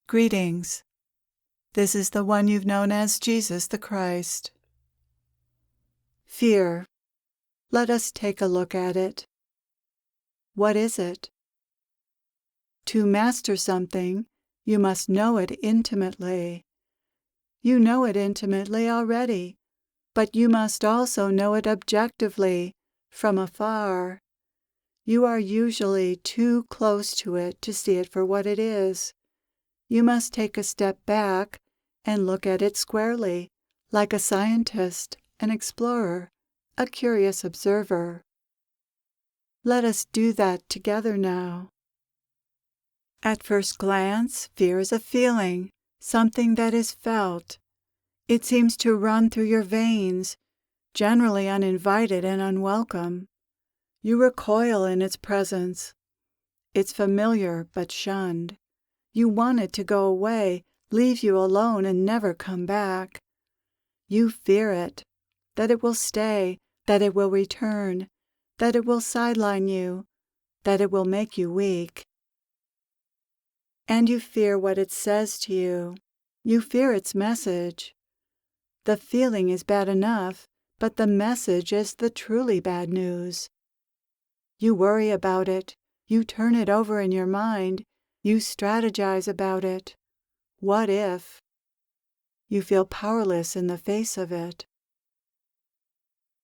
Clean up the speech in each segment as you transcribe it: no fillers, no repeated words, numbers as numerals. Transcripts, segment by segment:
Greetings. This is the one you've known as Jesus the Christ. Fear. Let us take a look at it. What is it? To master something, you must know it intimately. You know it intimately already, but you must also know it objectively, from afar. You are usually too close to it to see it for what it is. You must take a step back and look at it squarely, like a scientist, an explorer, a curious observer. Let us do that together now. At first glance, fear is a feeling, something that is felt. It seems to run through your veins, generally uninvited and unwelcome. You recoil in its presence. It's familiar but shunned. You want it to go away, leave you alone, and never come back. You fear it, that it will stay, that it will return, that it will sideline you, that it will make you weak. And you fear what it says to you. You fear its message. The feeling is bad enough, but the message is the truly bad news. You worry about it. You turn it over in your mind. You strategize about it. What if? You feel powerless in the face of it.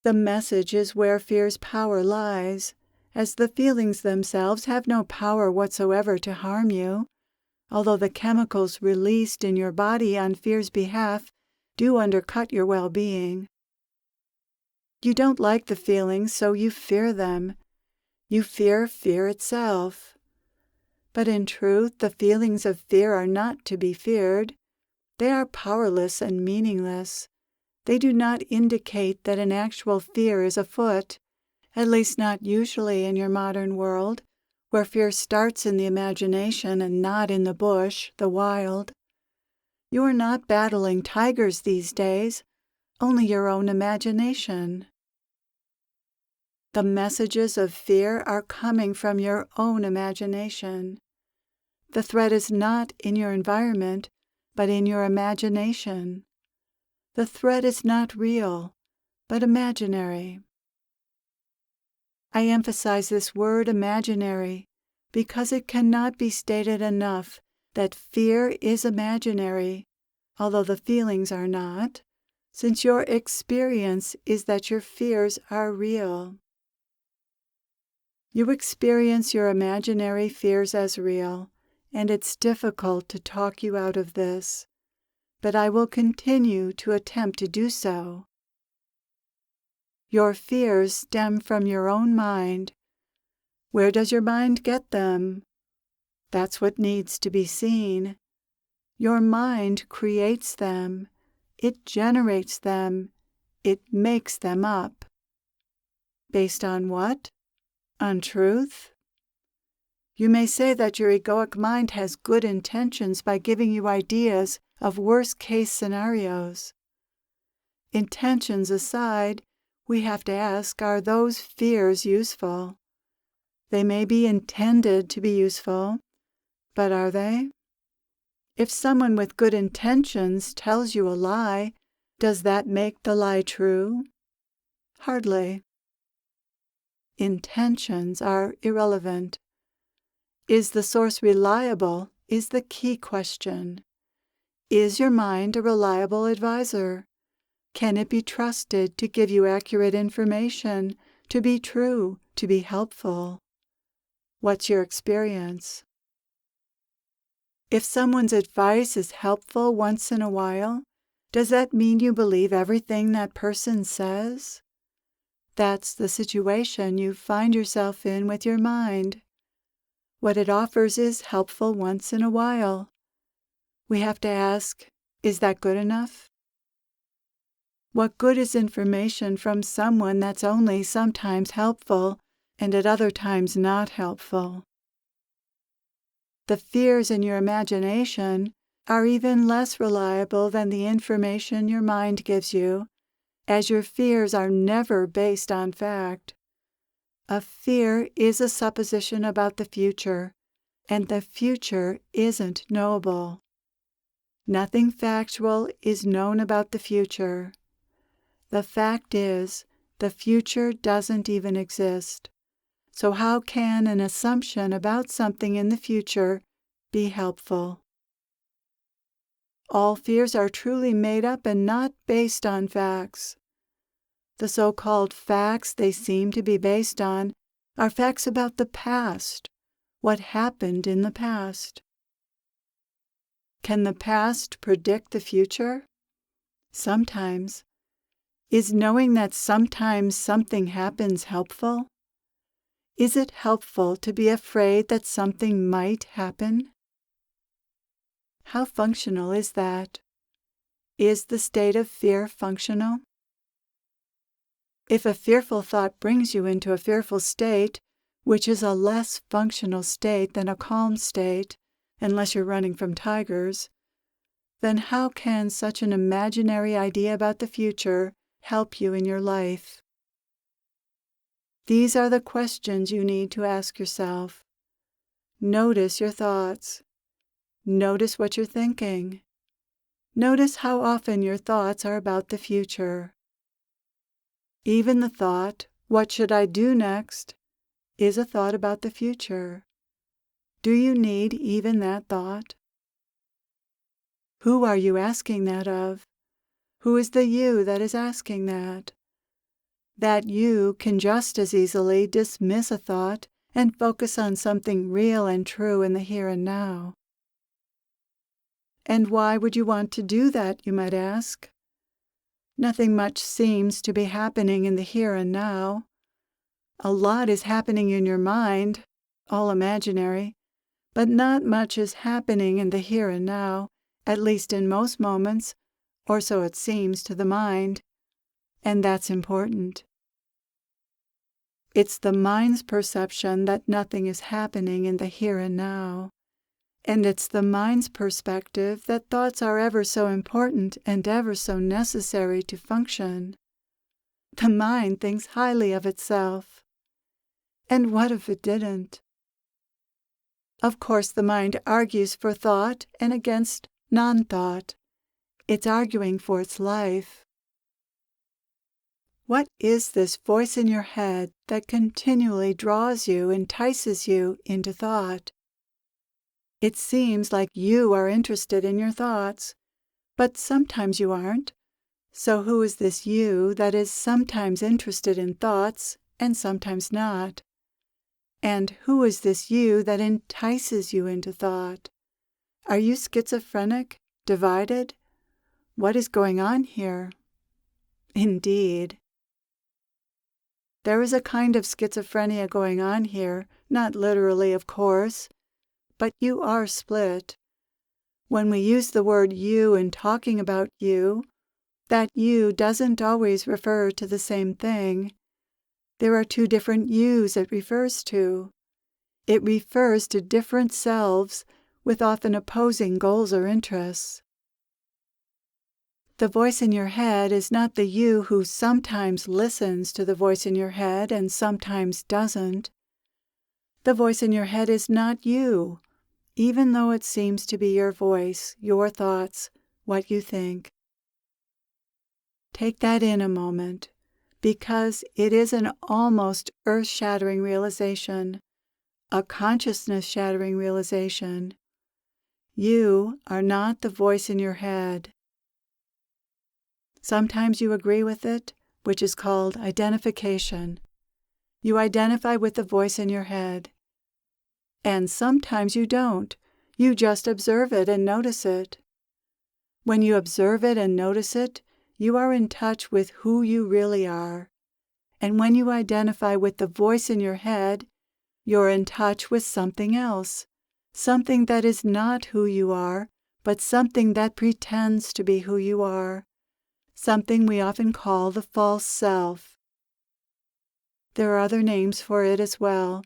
The message is where fear's power lies, as the feelings themselves have no power whatsoever to harm you, although the chemicals released in your body on fear's behalf do undercut your well-being. You don't like the feelings, so you fear them. You fear fear itself. But in truth, the feelings of fear are not to be feared. They are powerless and meaningless. They do not indicate that an actual fear is afoot, at least not usually in your modern world, where fear starts in the imagination and not in the bush, the wild. You are not battling tigers these days, only your own imagination. The messages of fear are coming from your own imagination. The threat is not in your environment, but in your imagination. The threat is not real, but imaginary. I emphasize this word imaginary because it cannot be stated enough that fear is imaginary, although the feelings are not, since your experience is that your fears are real. You experience your imaginary fears as real, and it's difficult to talk you out of this, but I will continue to attempt to do so. Your fears stem from your own mind. Where does your mind get them? That's what needs to be seen. Your mind creates them. It generates them. It makes them up. Based on what? On truth? You may say that your egoic mind has good intentions by giving you ideas of worst-case scenarios. Intentions aside, we have to ask, are those fears useful? They may be intended to be useful, but are they? If someone with good intentions tells you a lie, does that make the lie true? Hardly. Intentions are irrelevant. Is the source reliable is the key question. Is your mind a reliable advisor? Can it be trusted to give you accurate information, to be true, to be helpful? What's your experience? If someone's advice is helpful once in a while, does that mean you believe everything that person says? That's the situation you find yourself in with your mind. What it offers is helpful once in a while. We have to ask, is that good enough? What good is information from someone that's only sometimes helpful and at other times not helpful? The fears in your imagination are even less reliable than the information your mind gives you, as your fears are never based on fact. A fear is a supposition about the future, and the future isn't knowable. Nothing factual is known about the future. The fact is, the future doesn't even exist. So how can an assumption about something in the future be helpful? All fears are truly made up and not based on facts. The so-called facts they seem to be based on are facts about the past, what happened in the past. Can the past predict the future? Sometimes. Is knowing that sometimes something happens helpful? Is it helpful to be afraid that something might happen? How functional is that? Is the state of fear functional? If a fearful thought brings you into a fearful state, which is a less functional state than a calm state, unless you're running from tigers, then how can such an imaginary idea about the future help you in your life? These are the questions you need to ask yourself. Notice your thoughts. Notice what you're thinking. Notice how often your thoughts are about the future. Even the thought, "What should I do next?" is a thought about the future. Do you need even that thought? Who are you asking that of? Who is the you that is asking that? That you can just as easily dismiss a thought and focus on something real and true in the here and now. And why would you want to do that, you might ask? Nothing much seems to be happening in the here and now. A lot is happening in your mind, all imaginary, but not much is happening in the here and now, at least in most moments, or so it seems to the mind, and that's important. It's the mind's perception that nothing is happening in the here and now, and it's the mind's perspective that thoughts are ever so important and ever so necessary to function. The mind thinks highly of itself. And what if it didn't? Of course, the mind argues for thought and against non-thought. It's arguing for its life. What is this voice in your head that continually draws you, entices you into thought? It seems like you are interested in your thoughts, but sometimes you aren't. So who is this you that is sometimes interested in thoughts and sometimes not? And who is this you that entices you into thought? Are you schizophrenic, divided? What is going on here? Indeed. There is a kind of schizophrenia going on here, not literally, of course, but you are split. When we use the word you in talking about you, that you doesn't always refer to the same thing. There are two different yous it refers to. It refers to different selves with often opposing goals or interests. The voice in your head is not the you who sometimes listens to the voice in your head and sometimes doesn't. The voice in your head is not you, even though it seems to be your voice, your thoughts, what you think. Take that in a moment, because it is an almost earth-shattering realization, a consciousness-shattering realization. You are not the voice in your head. Sometimes you agree with it, which is called identification. You identify with the voice in your head. And sometimes you don't. You just observe it and notice it. When you observe it and notice it, you are in touch with who you really are. And when you identify with the voice in your head, you're in touch with something else, something that is not who you are, but something that pretends to be who you are, something we often call the false self. There are other names for it as well: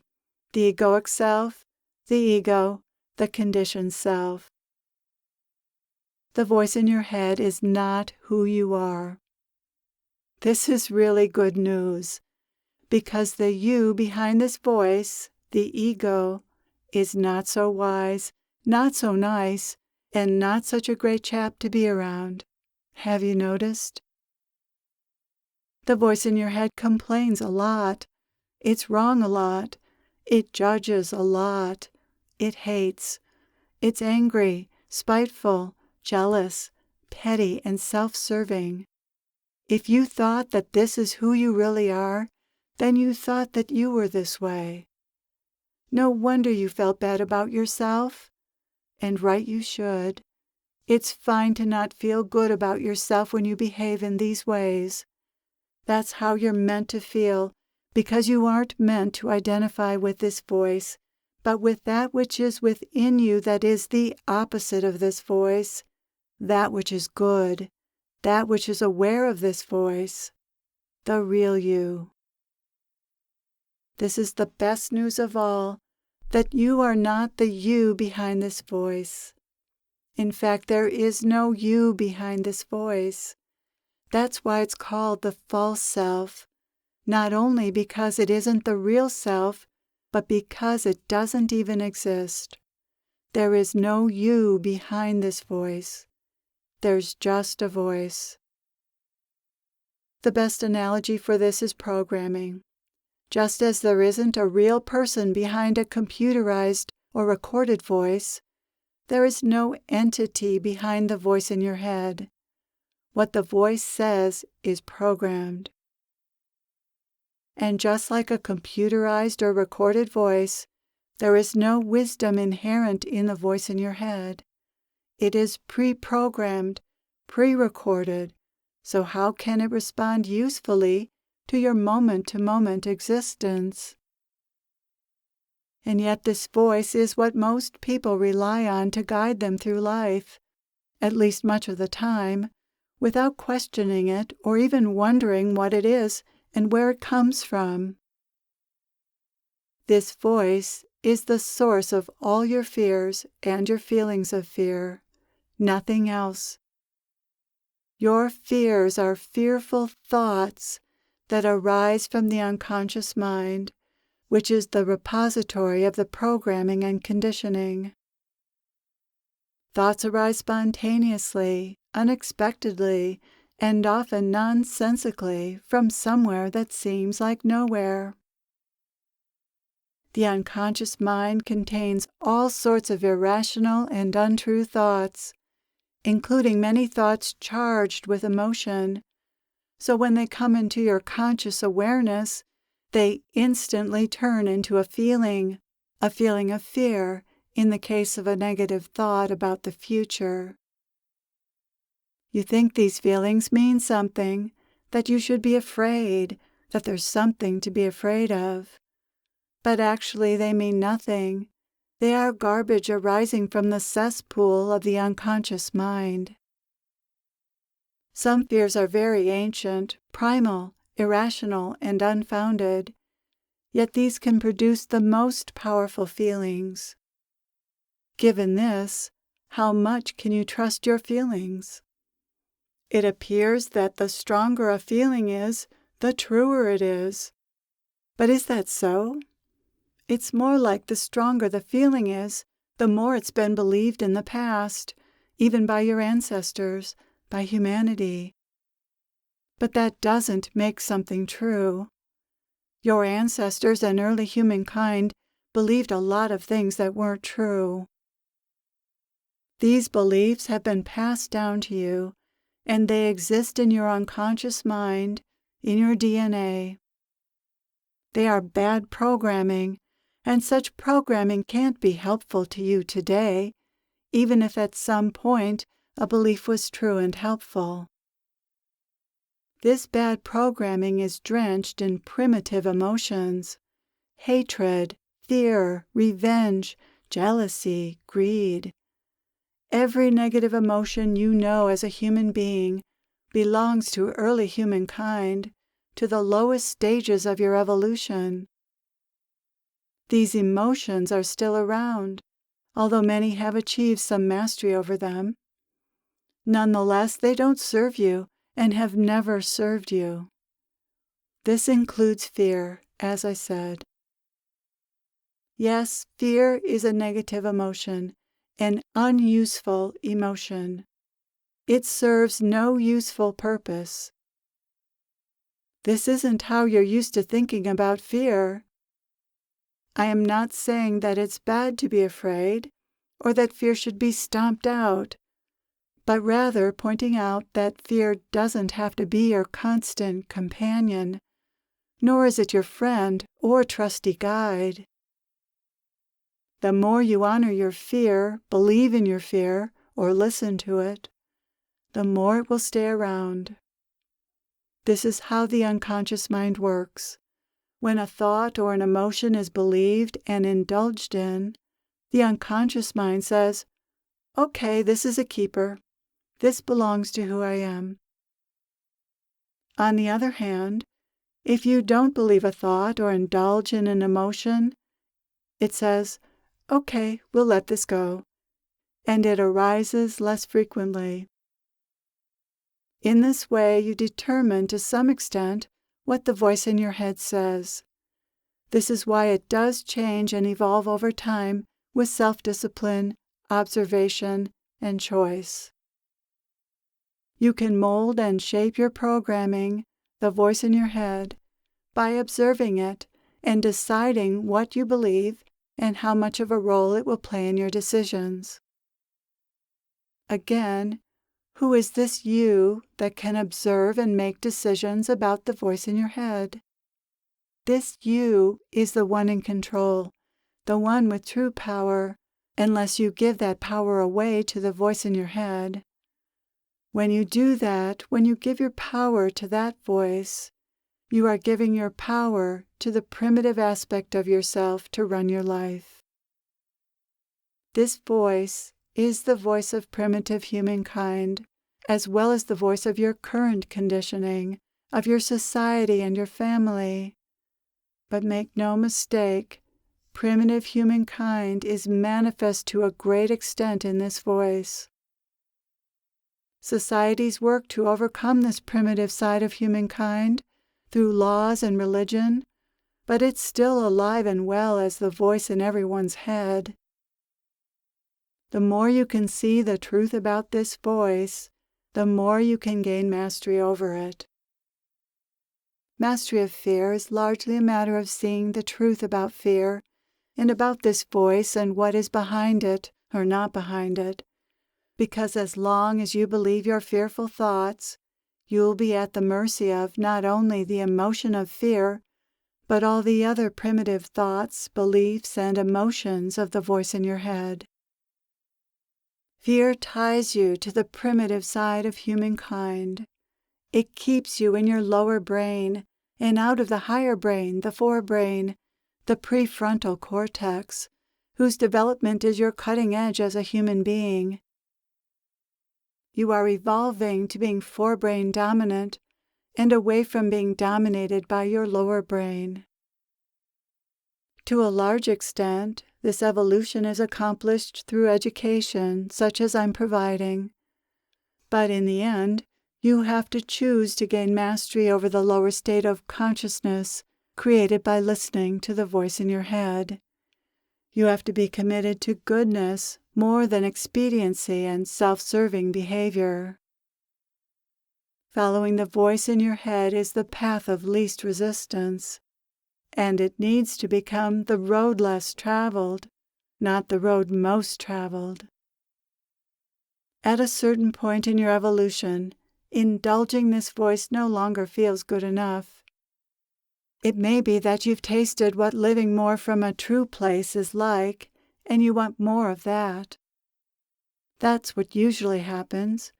the egoic self, the ego, the conditioned self. The voice in your head is not who you are. This is really good news, because the you behind this voice, the ego, is not so wise, not so nice, and not such a great chap to be around. Have you noticed? The voice in your head complains a lot. It's wrong a lot. It judges a lot. It hates. It's angry, spiteful, jealous, petty, and self-serving. If you thought that this is who you really are, then you thought that you were this way. No wonder you felt bad about yourself. And right you should. It's fine to not feel good about yourself when you behave in these ways. That's how you're meant to feel, because you aren't meant to identify with this voice, but with that which is within you that is the opposite of this voice, that which is good, that which is aware of this voice, the real you. This is the best news of all, that you are not the you behind this voice. In fact, there is no you behind this voice. That's why it's called the false self, not only because it isn't the real self, but because it doesn't even exist. There is no you behind this voice. There's just a voice. The best analogy for this is programming. Just as there isn't a real person behind a computerized or recorded voice, there is no entity behind the voice in your head. What the voice says is programmed. And just like a computerized or recorded voice, there is no wisdom inherent in the voice in your head. It is pre-programmed, pre-recorded, so how can it respond usefully to your moment-to-moment existence? And yet this voice is what most people rely on to guide them through life, at least much of the time, without questioning it or even wondering what it is and where it comes from. This voice is the source of all your fears and your feelings of fear, nothing else. Your fears are fearful thoughts that arise from the unconscious mind, which is the repository of the programming and conditioning. Thoughts arise spontaneously, unexpectedly, and often nonsensically from somewhere that seems like nowhere. The unconscious mind contains all sorts of irrational and untrue thoughts, including many thoughts charged with emotion. So when they come into your conscious awareness, they instantly turn into a feeling of fear in the case of a negative thought about the future. You think these feelings mean something, that you should be afraid, that there's something to be afraid of. But actually they mean nothing. They are garbage arising from the cesspool of the unconscious mind. Some fears are very ancient, primal, irrational, and unfounded, yet these can produce the most powerful feelings. Given this, how much can you trust your feelings? It appears that the stronger a feeling is, the truer it is. But is that so? It's more like the stronger the feeling is, the more it's been believed in the past, even by your ancestors, by humanity. But that doesn't make something true. Your ancestors and early humankind believed a lot of things that weren't true. These beliefs have been passed down to you, and they exist in your unconscious mind, in your DNA. They are bad programming, and such programming can't be helpful to you today, even if at some point a belief was true and helpful. This bad programming is drenched in primitive emotions: hatred, fear, revenge, jealousy, greed. Every negative emotion you know as a human being belongs to early humankind, to the lowest stages of your evolution. These emotions are still around, although many have achieved some mastery over them. Nonetheless, they don't serve you and have never served you. This includes fear, as I said. Yes, fear is a negative emotion, an unuseful emotion. It serves no useful purpose. This isn't how you're used to thinking about fear. I am not saying that it's bad to be afraid, or that fear should be stomped out, but rather pointing out that fear doesn't have to be your constant companion, nor is it your friend or trusty guide. The more you honor your fear, believe in your fear, or listen to it, the more it will stay around. This is how the unconscious mind works. When a thought or an emotion is believed and indulged in, the unconscious mind says, "Okay, this is a keeper. This belongs to who I am." On the other hand, if you don't believe a thought or indulge in an emotion, it says, "Okay, we'll let this go," and it arises less frequently. In this way, you determine to some extent what the voice in your head says. This is why it does change and evolve over time with self-discipline, observation, and choice. You can mold and shape your programming, the voice in your head, by observing it and deciding what you believe and how much of a role it will play in your decisions. Again, who is this you that can observe and make decisions about the voice in your head? This you is the one in control, the one with true power, unless you give that power away to the voice in your head. When you do that, when you give your power to that voice, you are giving your power to the primitive aspect of yourself to run your life. This voice is the voice of primitive humankind, as well as the voice of your current conditioning, of your society and your family. But make no mistake, primitive humankind is manifest to a great extent in this voice. Societies work to overcome this primitive side of humankind through laws and religion, but it's still alive and well as the voice in everyone's head. The more you can see the truth about this voice, the more you can gain mastery over it. Mastery of fear is largely a matter of seeing the truth about fear and about this voice and what is behind it or not behind it, because as long as you believe your fearful thoughts, you will be at the mercy of not only the emotion of fear, but all the other primitive thoughts, beliefs, and emotions of the voice in your head. Fear ties you to the primitive side of humankind. It keeps you in your lower brain and out of the higher brain, the forebrain, the prefrontal cortex, whose development is your cutting edge as a human being. You are evolving to being forebrain dominant and away from being dominated by your lower brain. To a large extent, this evolution is accomplished through education, such as I'm providing. But in the end, you have to choose to gain mastery over the lower state of consciousness created by listening to the voice in your head. You have to be committed to goodness more than expediency and self-serving behavior. Following the voice in your head is the path of least resistance, and it needs to become the road less traveled, not the road most traveled. At a certain point in your evolution, indulging this voice no longer feels good enough. It may be that you've tasted what living more from a true place is like, and you want more of that. That's what usually happens.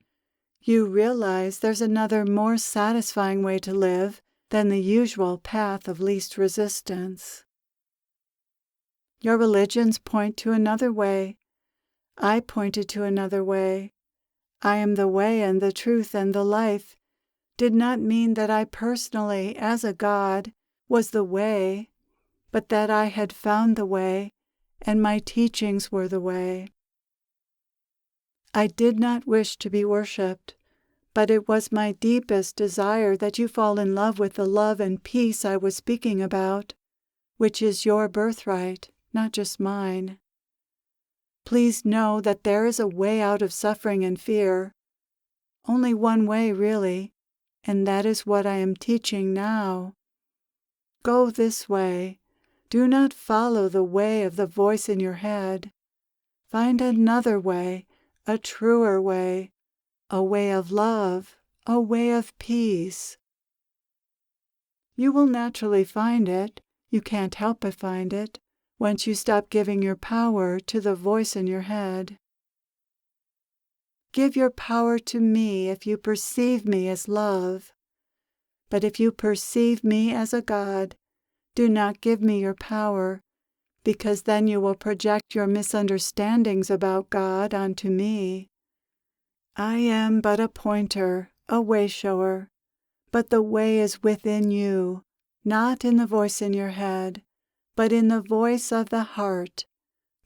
You realize there's another more satisfying way to live than the usual path of least resistance. Your religions point to another way. I pointed to another way. I am the way and the truth and the life did not mean that I personally, as a God, was the way, but that I had found the way, and my teachings were the way. I did not wish to be worshipped, but it was my deepest desire that you fall in love with the love and peace I was speaking about, which is your birthright, not just mine. Please know that there is a way out of suffering and fear. Only one way, really, and that is what I am teaching now. Go this way. Do not follow the way of the voice in your head. Find another way, a truer way, a way of love, a way of peace. You will naturally find it. You can't help but find it once you stop giving your power to the voice in your head. Give your power to me if you perceive me as love. But if you perceive me as a God, do not give me your power, because then you will project your misunderstandings about God onto me. I am but a pointer, a way-shower, but the way is within you, not in the voice in your head, but in the voice of the heart,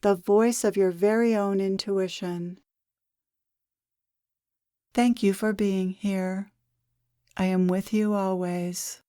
the voice of your very own intuition. Thank you for being here. I am with you always.